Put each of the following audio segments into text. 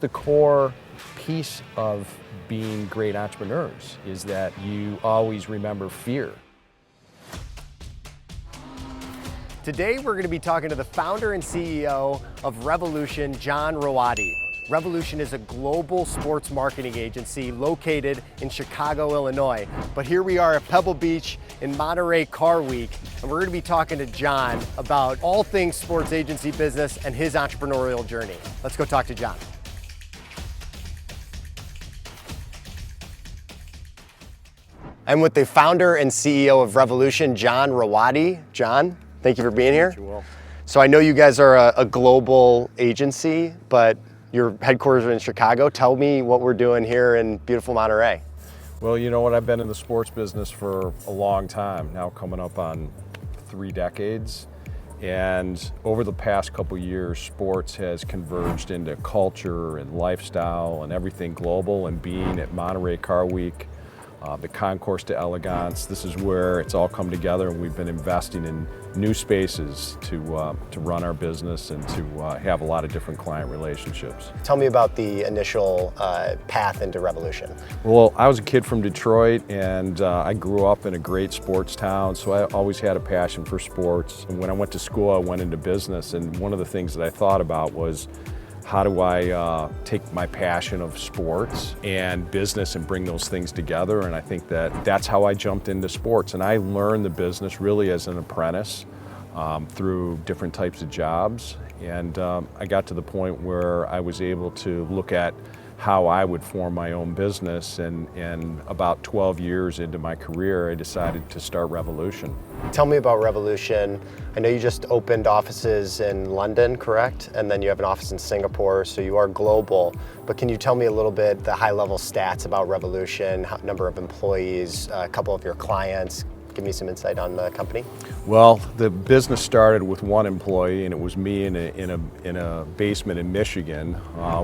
The core piece of being great entrepreneurs is that you always remember fear. Today we're going to be talking to the founder and CEO of rEvolution, John Ratti. rEvolution is a global sports marketing agency located in Chicago, Illinois. But here we are at Pebble Beach in Monterey Car Week, and we're going to be talking to John about all things sports agency business and his entrepreneurial journey. Let's go talk to John. I'm with the founder and CEO of rEvolution, John Ratti. John, thank you for being here. You will. So I know you guys are a global agency, but your headquarters are in Chicago. Tell me what we're doing here in beautiful Monterey. Well, you know what? I've been in the sports business for a long time, now coming up on 3 decades. And over the past couple years, sports has converged into culture and lifestyle and everything global. And being at Monterey Car Week, the Concourse d'Elegance, this is where it's all come together, and we've been investing in new spaces to run our business and to have a lot of different client relationships. Tell me about the initial path into rEvolution. Well, I was a kid from Detroit, and I grew up in a great sports town, so I always had a passion for sports. And when I went to school, I went into business, and one of the things that I thought about was, how do I take my passion of sports and business and bring those things together? And I think that's how I jumped into sports. And I learned the business really as an apprentice through different types of jobs. And I got to the point where I was able to look at how I would form my own business. And about 12 years into my career, I decided to start rEvolution. Tell me about rEvolution. I know you just opened offices in London, correct? And then you have an office in Singapore, so you are global. But can you tell me a little bit the high-level stats about rEvolution, number of employees, a couple of your clients? Give me some insight on the company. Well, the business started with 1 employee, and it was me in a basement in Michigan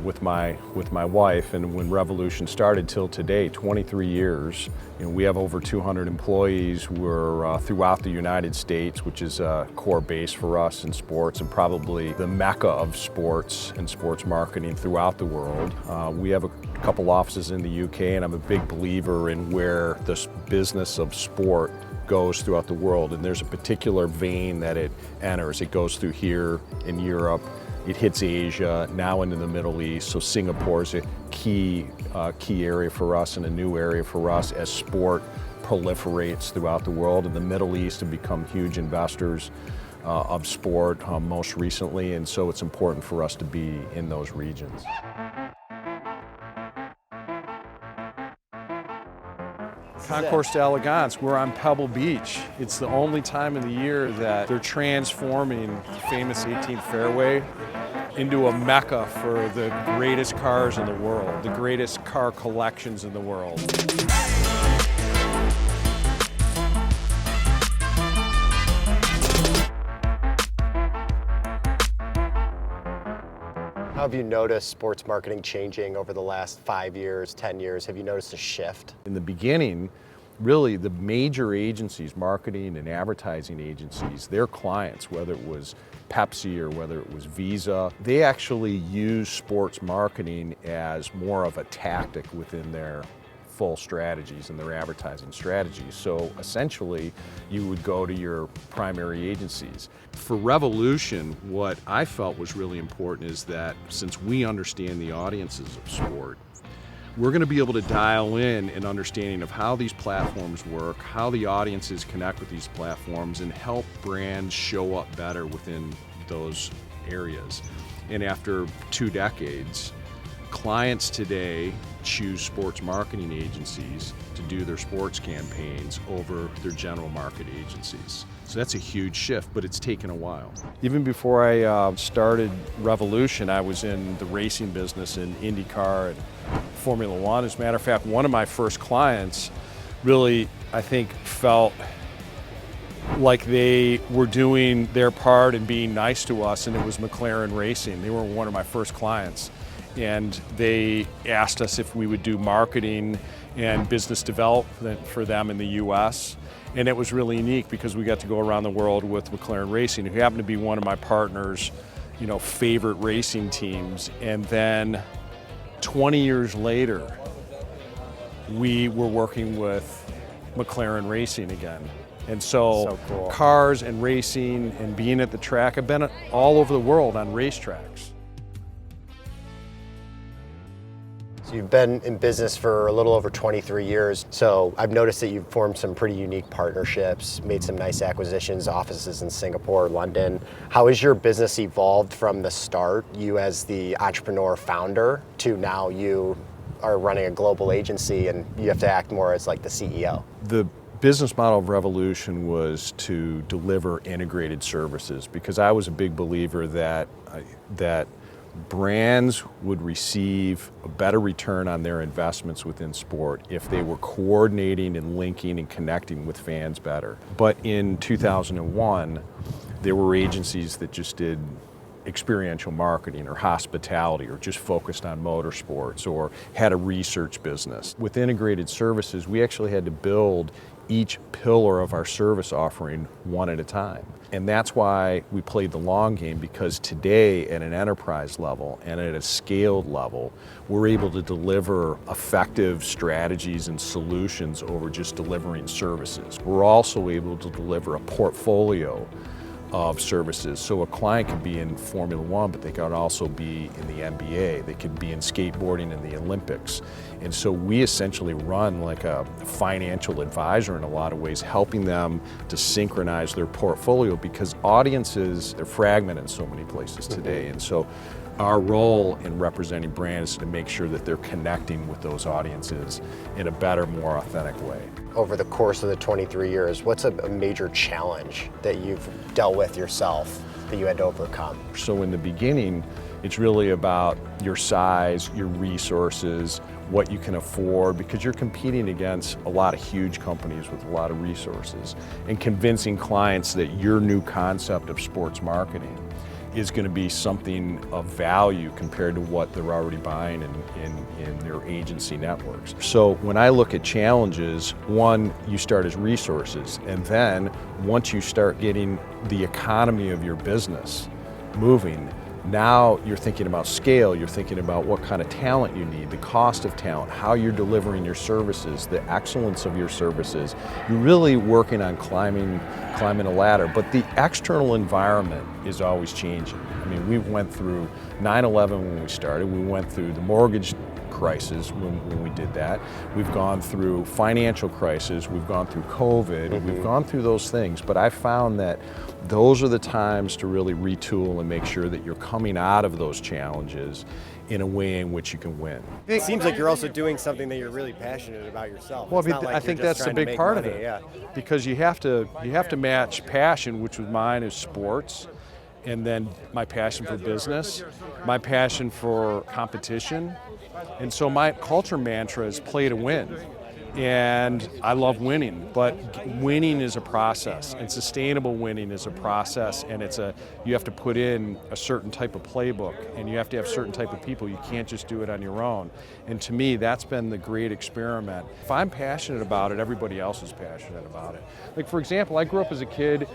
with my wife. And when rEvolution started till today, 23 years, we have over 200 employees. We're throughout the United States, which is a core base for us in sports and probably the mecca of sports and sports marketing throughout the world. We have a couple offices in the UK, and I'm a big believer in where this business of sport goes throughout the world, and there's a particular vein that it enters. It goes through here in Europe, it hits Asia, now into the Middle East. So Singapore is a key area for us and a new area for us as sport proliferates throughout the world. And the Middle East have become huge investors of sport most recently, and so it's important for us to be in those regions. Concourse d'Elegance, we're on Pebble Beach. It's the only time of the year that they're transforming the famous 18th fairway into a mecca for the greatest cars in the world, the greatest car collections in the world. How have you noticed sports marketing changing over the last 5 years, 10 years? Have you noticed a shift? In the beginning, really the major agencies, marketing and advertising agencies, their clients, whether it was Pepsi or whether it was Visa, they actually use sports marketing as more of a tactic within their full strategies and their advertising strategies. So essentially, you would go to your primary agencies. For rEvolution, what I felt was really important is that since we understand the audiences of sport, we're going to be able to dial in an understanding of how these platforms work, how the audiences connect with these platforms, and help brands show up better within those areas. And after 2 decades, clients today choose sports marketing agencies to do their sports campaigns over their general market agencies. So that's a huge shift, but it's taken a while. Even before I started rEvolution, I was in the racing business in IndyCar and Formula One. As a matter of fact, one of my first clients really, I think, felt like they were doing their part and being nice to us, and it was McLaren Racing. They were one of my first clients. And they asked us if we would do marketing and business development for them in the US. And it was really unique because we got to go around the world with McLaren Racing, who happened to be one of my partners, favorite racing teams. And then 20 years later, we were working with McLaren Racing again. And so cool. Cars and racing and being at the track, I've been all over the world on racetracks. So you've been in business for a little over 23 years. So I've noticed that you've formed some pretty unique partnerships, made some nice acquisitions, offices in Singapore, London. How has your business evolved from the start, you as the entrepreneur founder, to now you are running a global agency and you have to act more as like the CEO? The business model of Revolution was to deliver integrated services, because I was a big believer that brands would receive a better return on their investments within sport if they were coordinating and linking and connecting with fans better. But in 2001, there were agencies that just did experiential marketing or hospitality or just focused on motorsports or had a research business. With integrated services, we actually had to build each pillar of our service offering one at a time. And that's why we played the long game, because today at an enterprise level and at a scaled level, we're able to deliver effective strategies and solutions over just delivering services. We're also able to deliver a portfolio of services. So a client could be in Formula One, but they could also be in the NBA. They could be in skateboarding in the Olympics. And so we essentially run like a financial advisor in a lot of ways, helping them to synchronize their portfolio, because audiences, they're fragmented in so many places today. And so our role in representing brands is to make sure that they're connecting with those audiences in a better, more authentic way. Over the course of the 23 years, what's a major challenge that you've dealt with yourself that you had to overcome? So in the beginning, it's really about your size, your resources, what you can afford, because you're competing against a lot of huge companies with a lot of resources, and convincing clients that your new concept of sports marketing is going to be something of value compared to what they're already buying in their agency networks. So when I look at challenges, one, you start as resources, and then once you start getting the economy of your business moving, now you're thinking about scale, you're thinking about what kind of talent you need, the cost of talent, how you're delivering your services, the excellence of your services. You're really working on climbing a ladder, but the external environment is always changing. I mean, we went through 9/11 when we started, we went through the mortgage crisis when we did that. We've gone through financial crisis, we've gone through COVID, we've gone through those things, but I found that those are the times to really retool and make sure that you're coming out of those challenges in a way in which you can win. It seems like you're also doing something that you're really passionate about yourself. Well, It's not like I think you're just that's the trying to big make part money, of it, yeah. because you have to match passion, which was mine is sports, and then my passion for business, my passion for competition, and so my culture mantra is play to win. And I love winning, but winning is a process, and sustainable winning is a process, and you have to put in a certain type of playbook, and you have to have certain type of people. You can't just do it on your own. And to me, that's been the great experiment. If I'm passionate about it, everybody else is passionate about it. Like, for example, I grew up as a kid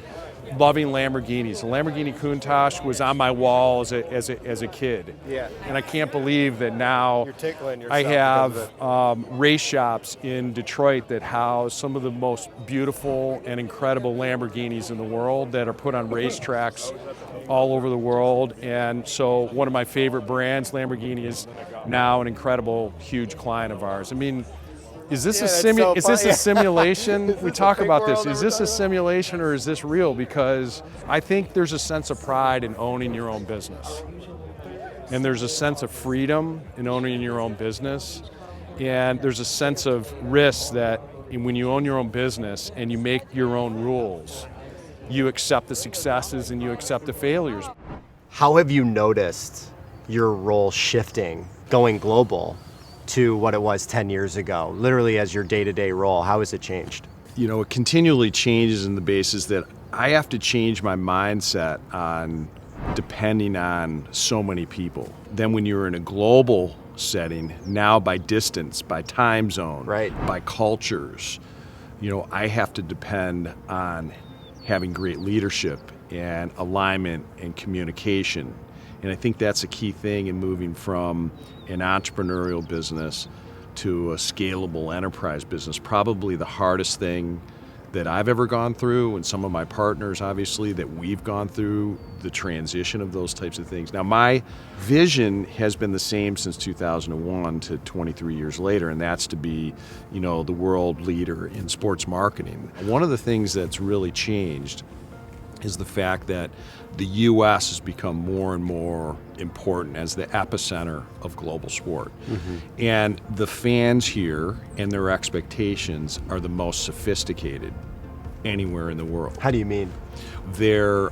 loving Lamborghinis. The Lamborghini Countach was on my wall as a kid. Yeah. And I can't believe that now You're tickling yourself I have because of race shops in Detroit that house some of the most beautiful and incredible Lamborghinis in the world that are put on racetracks all over the world. And so one of my favorite brands, Lamborghini, is now an incredible, huge client of ours. I mean, is this a simulation? We talk about this. Is this a simulation or is this real? Because I think there's a sense of pride in owning your own business. And there's a sense of freedom in owning your own business. And there's a sense of risk that when you own your own business and you make your own rules, you accept the successes and you accept the failures. How have you noticed your role shifting, going global, to what it was 10 years ago, literally as your day-to-day role? How has it changed? You know, it continually changes in the basis that I have to change my mindset on depending on so many people. Then when you're in a global setting, now by distance, by time zone, right, by cultures, you know, I have to depend on having great leadership and alignment and communication And I think that's a key thing in moving from an entrepreneurial business to a scalable enterprise business. Probably the hardest thing that I've ever gone through, and some of my partners, obviously, that we've gone through the transition of those types of things. Now, my vision has been the same since 2001 to 23 years later, and that's to be, the world leader in sports marketing. One of the things that's really changed is the fact that the U.S. has become more and more important as the epicenter of global sport. And the fans here and their expectations are the most sophisticated anywhere in the world. How do you mean? Their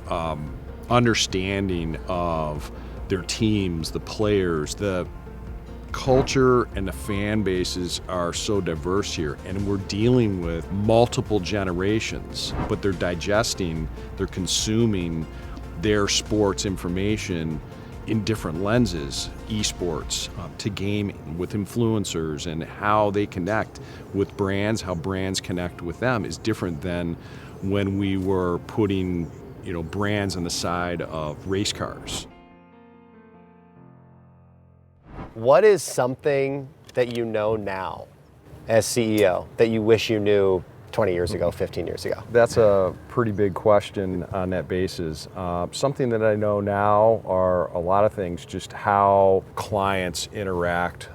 understanding of their teams, the players, the culture and the fan bases are so diverse here, and we're dealing with multiple generations, but they're digesting, they're consuming their sports information in different lenses, esports to gaming, with influencers, and how they connect with brands, how brands connect with them is different than when we were putting brands on the side of race cars. What is something that you know now as CEO that you wish you knew 20 years ago, 15 years ago? That's a pretty big question on that basis. Something that I know now are a lot of things, just how clients interact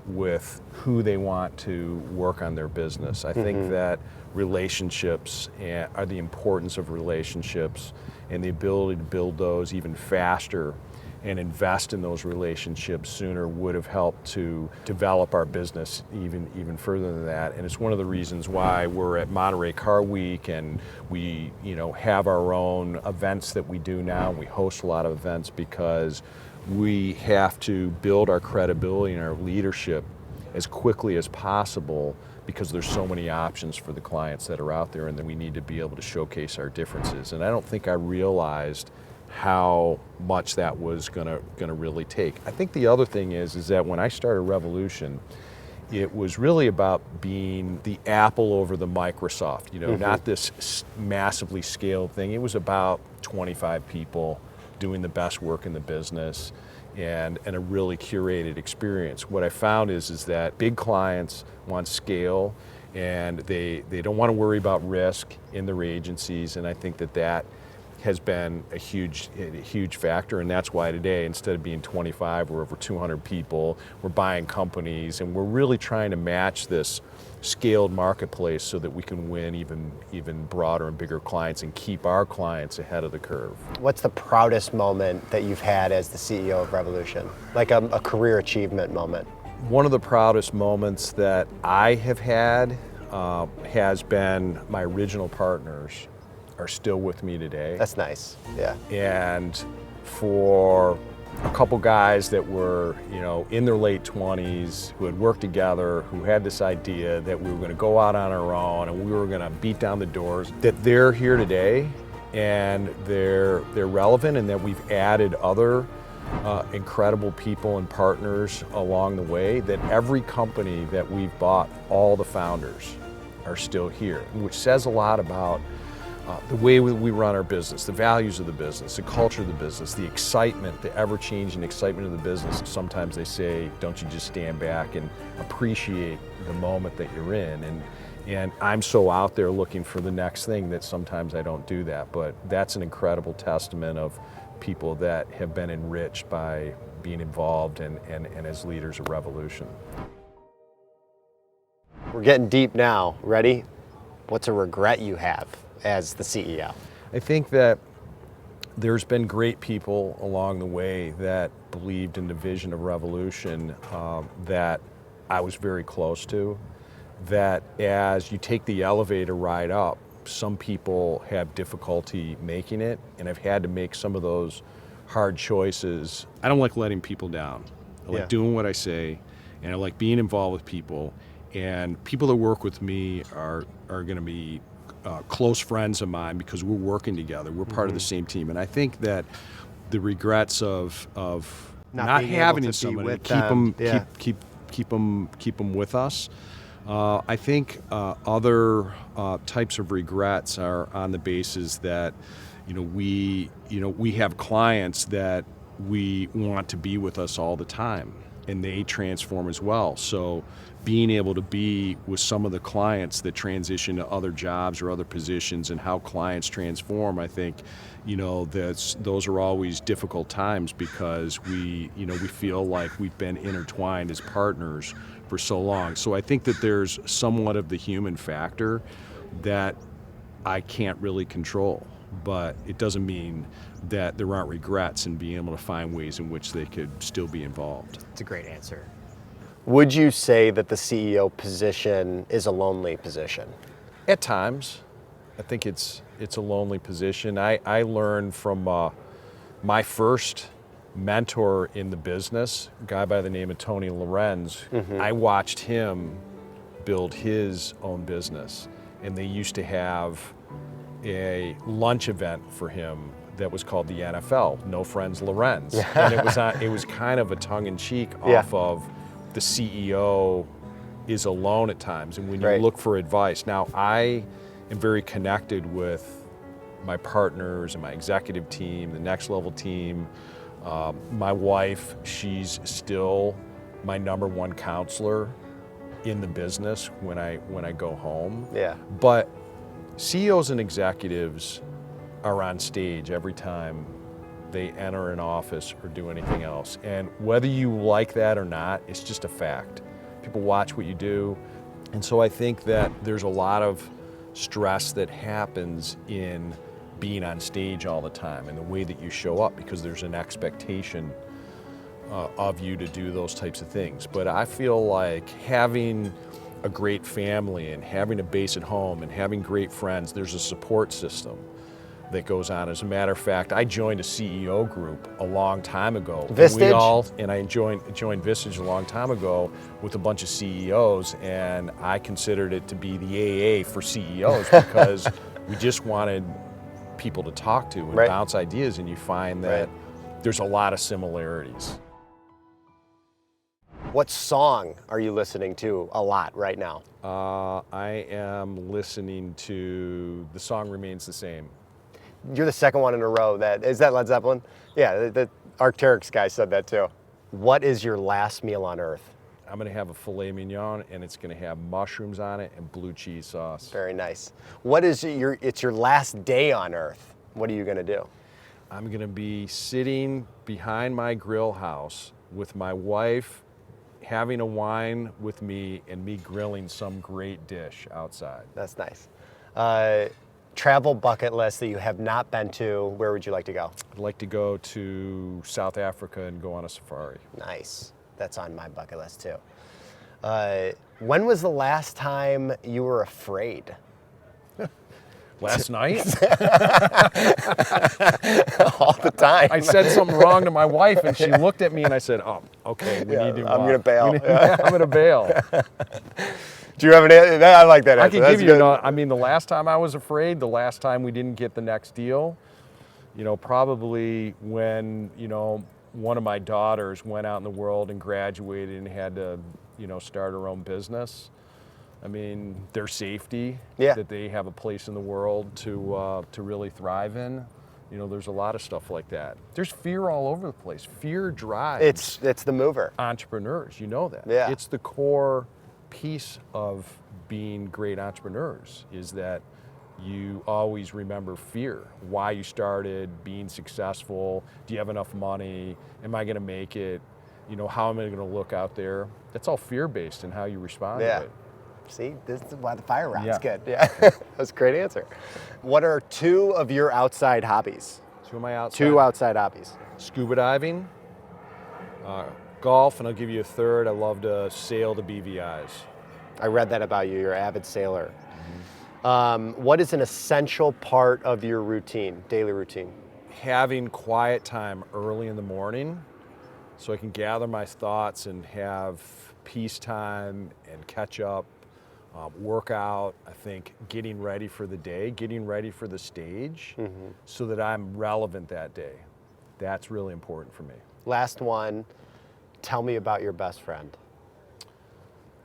with who they want to work on their business. I think that relationships are the importance of relationships and the ability to build those even faster and invest in those relationships sooner would have helped to develop our business even further than that. And it's one of the reasons why we're at Monterey Car Week, and we have our own events that we do now. We host a lot of events because we have to build our credibility and our leadership as quickly as possible, because there's so many options for the clients that are out there, and then we need to be able to showcase our differences. And I don't think I realized how much that was gonna really take. I think the other thing is that when I started Revolution, it was really about being the Apple over the Microsoft, not this massively scaled thing. It was about 25 people doing the best work in the business and a really curated experience. What I found is that big clients want scale, and they don't want to worry about risk in their agencies, and I think that has been a huge factor, and that's why today, instead of being 25, we're over 200 people, we're buying companies, and we're really trying to match this scaled marketplace so that we can win even broader and bigger clients and keep our clients ahead of the curve. What's the proudest moment that you've had as the CEO of Revolution? Like a career achievement moment? One of the proudest moments that I have had has been my original partners are still with me today. That's nice, yeah. And for a couple guys that were, in their late 20s, who had worked together, who had this idea that we were gonna go out on our own and we were gonna beat down the doors, that they're here today and they're relevant, and that we've added other incredible people and partners along the way, that every company that we've bought, all the founders are still here, which says a lot about the way we run our business, the values of the business, the culture of the business, the excitement, the ever-changing excitement of the business. Sometimes they say, don't you just stand back and appreciate the moment that you're in? And I'm so out there looking for the next thing that sometimes I don't do that. But that's an incredible testament of people that have been enriched by being involved and as leaders of Revolution. We're getting deep now. Ready? What's a regret you have as the CEO? I think that there's been great people along the way that believed in the vision of Revolution that I was very close to, that as you take the elevator ride up, some people have difficulty making it, and I've had to make some of those hard choices. I don't like letting people down. I like doing what I say, and I like being involved with people, and people that work with me are gonna be close friends of mine because we're working together. We're part of the same team. And I think that the regrets of not having someone to keep them with us. I think other types of regrets are on the basis that we have clients that we want to be with us all the time, and they transform as well. So being able to be with some of the clients that transition to other jobs or other positions, and how clients transform, I think, those are always difficult times, because we feel like we've been intertwined as partners for so long. So I think that there's somewhat of the human factor that I can't really control, but it doesn't mean that there aren't regrets in being able to find ways in which they could still be involved. It's a great answer. Would you say that the CEO position is a lonely position? At times, I think it's a lonely position. I learned from my first mentor in the business, a guy by the name of Tony Lorenz. I watched him build his own business, and they used to have a lunch event for him that was called the NFL, No Friends Lorenz. And it was kind of a tongue-in-cheek off of the CEO is alone at times, and when you look for advice. Now, I am very connected with my partners and my executive team, the next level team. My wife, she's still my number one counselor in the business when I go home. Yeah. But CEOs and executives are on stage every time they enter an office or do anything else. And whether you like that or not, it's just a fact. People watch what you do. And so I think that there's a lot of stress that happens in being on stage all the time and the way that you show up, because there's an expectation of you to do those types of things. But I feel like having a great family and having a base at home and having great friends, there's a support system that goes on. As a matter of fact, I joined a CEO group a long time ago. Vistage? And I joined Vistage a long time ago with a bunch of CEOs, and I considered it to be the AA for CEOs because we just wanted people to talk to and bounce ideas, and you find that there's a lot of similarities. What song are you listening to a lot right now? I am listening to The Song Remains the Same. You're the second one in a row is that Led Zeppelin? Yeah, the Arc'teryx guy said that too. What is your last meal on earth? I'm gonna have a filet mignon, and it's gonna have mushrooms on it and blue cheese sauce. Very nice. It's your last day on earth. What are you gonna do? I'm gonna be sitting behind my grill house with my wife, having a wine with me, and me grilling some great dish outside. That's nice. Travel bucket list that you have not been to, where would you like to go? I'd like to go to South Africa and go on a safari. Nice. That's on my bucket list too. When was the last time you were afraid? Last night? All the time. I said something wrong to my wife, and she looked at me, and I said, "Oh, okay, we need to." I'm gonna bail. I'm gonna bail. Do you have an answer? I like that answer. I can give you. I mean, the last time I was afraid, the last time we didn't get the next deal, probably when one of my daughters went out in the world and graduated and had to start her own business. I mean, their safety, that they have a place in the world to really thrive in. There's a lot of stuff like that. There's fear all over the place. Fear drives. It's the mover. Entrepreneurs, you know that. Yeah. It's the core piece of being great entrepreneurs, is that you always remember fear. Why you started, being successful. Do you have enough money? Am I going to make it? How am I going to look out there? That's all fear-based in how you respond to it. See, this is why the fire round's good. Yeah, that's a great answer. What are two of your outside hobbies? Two of my outside. Two outside hobbies. Scuba diving, golf, and I'll give you a third. I love to sail the BVIs. I read that about you. You're an avid sailor. What is an essential part of your routine, daily routine? Having quiet time early in the morning so I can gather my thoughts and have peace time and catch up. Workout, I think getting ready for the day, getting ready for the stage so that I'm relevant that day. That's really important for me. Last one, tell me about your best friend.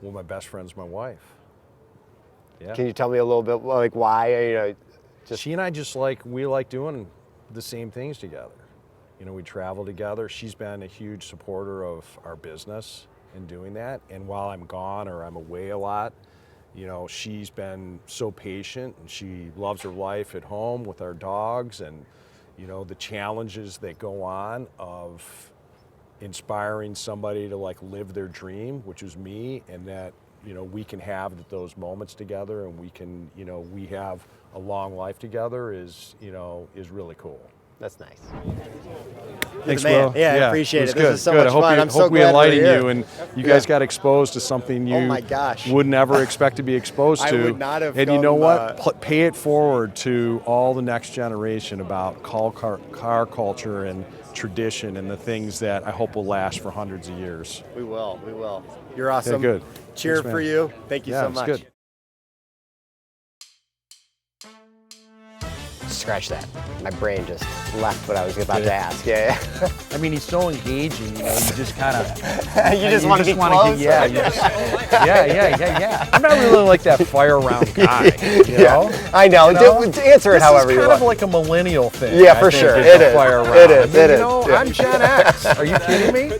Well, my best friend's my wife. Yeah. Can you tell me a little bit like why? She and I we like doing the same things together. You know, we travel together. She's been a huge supporter of our business in doing that. And while I'm gone or I'm away a lot, you know, she's been so patient, and she loves her life at home with our dogs, and, you know, the challenges that go on of inspiring somebody to like live their dream, which is me, and that, you know, we can have those moments together, and we can, you know, we have a long life together is, you know, is really cool. That's nice. Thanks, man. Will. Yeah, I appreciate it. Good. This is so Good. much fun. I'm so hope we glad we're enlightened here. you, and you guys got exposed to something you Oh my gosh. would never expect to be exposed to. I would not have And you know come, what? Pay it forward to all the next generation about car culture and tradition and the things that I hope will last for hundreds of years. We will. We will. You're awesome. Yeah, good. Cheer Thanks, for man. you. Thank you Yeah, so it's much. good. Scratch that. My brain just left what I was about to ask. Yeah. I mean, he's so engaging. You know, you just kind of. You just want to be close. Yeah. Yeah. I'm not really like that fire round guy. You know? I know. You know? Answer it however you It's kind want. of like a millennial thing. Yeah, I for think, sure. is It the is. Fire round. It is. I mean, It you is. know, Yeah. I'm Gen X. Are you kidding me? How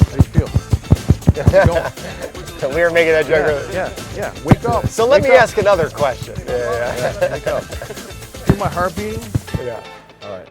do you feel? How's it going? We were making that joke earlier. Yeah. Wake up. So let me Wake up. ask another question. Yeah. Wake up. Feel my heart beating? Yeah. All right.